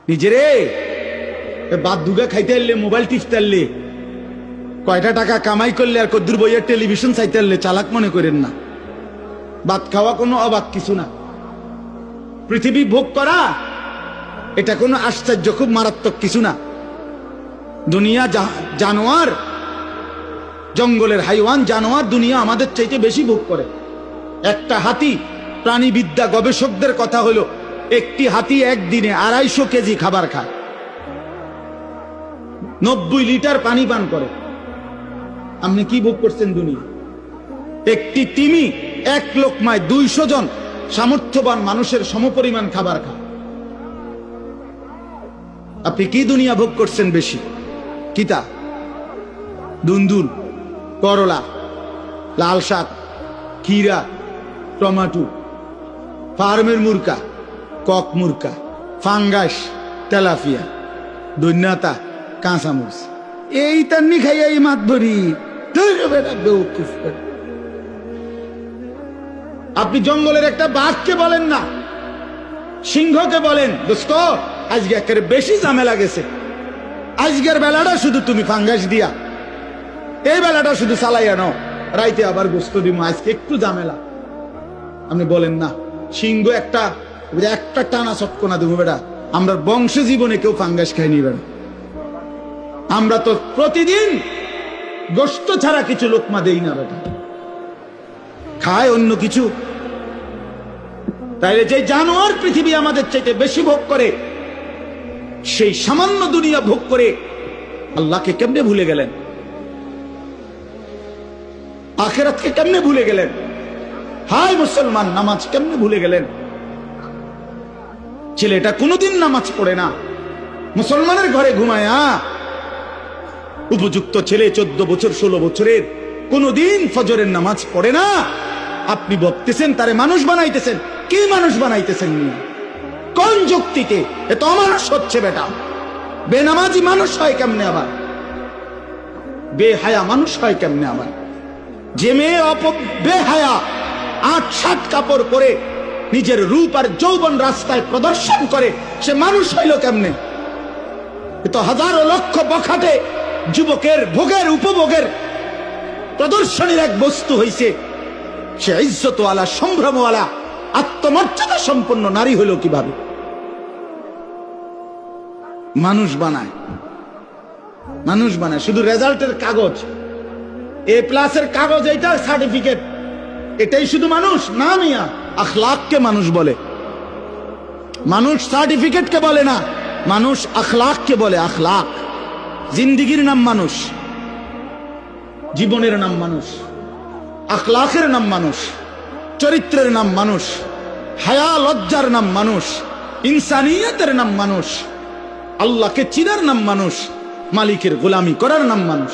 নিজেরে বাদ দুগা খাইতে আনলে, মোবাইল টিপতে আনলে, কয়টা টাকা কামাই করলে আর কদ্দুর বইয়ের টেলিভিশন চাইতে আনলে চালাক মনে করেন না। ভাত খাওয়া কোনো অবাক কিছু না। পৃথিবী ভোগ করা এটা কোনো আশ্চর্য, খুব মারাত্মক কিছু না। দুনিয়া জানোয়ার, জঙ্গলের হাইওয়ান জানোয়ার দুনিয়া আমাদের চাইতে বেশি ভোগ করে। একটা হাতি, প্রাণীবিদ্যা গবেষকদের কথা হলো একটি হাতি একদিনে 250 কেজি খাবার খায়, 90 লিটার পানি পান করে। আপনি কি ভোগ করছেন দুনিয়া? একটি তিমি এক লোকমায় 200 জন সামর্থ্যবান মানুষের সমপরিমাণ খাবার খায়। আপনি কি দুনিয়া ভোগ করছেন বেশি? কিতা? দুন্দুল, করলা, লাল শাক, ক্ষীরা, টমাটো, ফার্মের মুরকা, কক মুরকা, ফাঙ্গাস, তেলাপিয়া, দৈন্যতা, কাঁচামরিচ, এই তান্নি খাইয়া এই মাত ভরি। আপনি জঙ্গলের একটা বাঘকে বলেন না, সিংহকে বলেন, দোস্ত আজকে একেবারে বেশি ঝামেলা গেছে, আজকের বেলাটা শুধু তুমি ফাঙ্গাস দিয়া, এই বেলাটা শুধু চালাইয়া নাও, রাইতে আবার গোস্ত দিব, আজকে একটু ঝামেলা। আপনি বলেন না, সিংহ একটা টানা চটকনা দেবো বেটা, আমরা বংশ জীবনে কেউ ফাঙ্গাস খাইনি বেটা। আমরা তো প্রতিদিন গোস্ত ছাড়া কিছু লোকমা দেই না বেটা, খায় অন্য কিছু। তাইলে যে জানোয়ার পৃথিবী আমাদের চাইতে বেশি ভোগ করে, সেই সামান্য দুনিয়া ভোগ করে আল্লাহকে কেমনে ভুলে গেলেন? আখিরাতকে কেমনে ভুলে গেলেন? হায় মুসলমান, নামাজ কেমনে ভুলে গেলেন? ছেলেটা কোনোদিন নামাজ পড়ে না, মুসলমানের ঘরে ঘুমায়া, উপযুক্ত ছেলে 14 বছর 16 বছরের, কোনোদিন ফজরের নামাজ পড়ে না। আপনি বলতেছেন তারে মানুষ বানাইতেছেন। কি মানুষ বানাইতেছেন? কোন যুক্তিতে? এ তো অমানুষ হচ্ছে বেটা। বেনামাজি মানুষ হয় কেমনে আবার? বেহায়া মানুষ হয় কেমনে আবার? যে মেয়ে বেহায়া 8-7 কাপড় পরে নিজের রূপ আর যৌবন রাস্তায় প্রদর্শন করে, সে মানুষ হইল কেমনে? এ তো হাজারো লক্ষ বখাটে যুবকের ভোগের উপভোগের প্রদর্শনীর এক বস্তু হইছে। সে ইজ্জতওয়ালা, সম্ভ্রমওয়ালা, আত্মমর্যাদা সম্পন্ন নারী হইল কিভাবে? মানুষ বানায়, মানুষ বানায় শুধু রেজাল্টের কাগজ, A+ কাগজ, এইটা সার্টিফিকেট, এটাই শুধু মানুষ না মিয়া। আখলাককে মানুষ বলে, মানুষ সার্টিফিকেটকে বলে না, মানুষ আখলাককে বলে। আখলাক, জিন্দিগির নাম মানুষ, জীবনের নাম মানুষ, আখলাকের নাম মানুষ, চরিত্রের নাম মানুষ, হায়া লজ্জার নাম মানুষ, ইনসানিয়তের নাম মানুষ, আল্লাহকে চিনার নাম মানুষ, মালিকের গোলামি করার নাম মানুষ।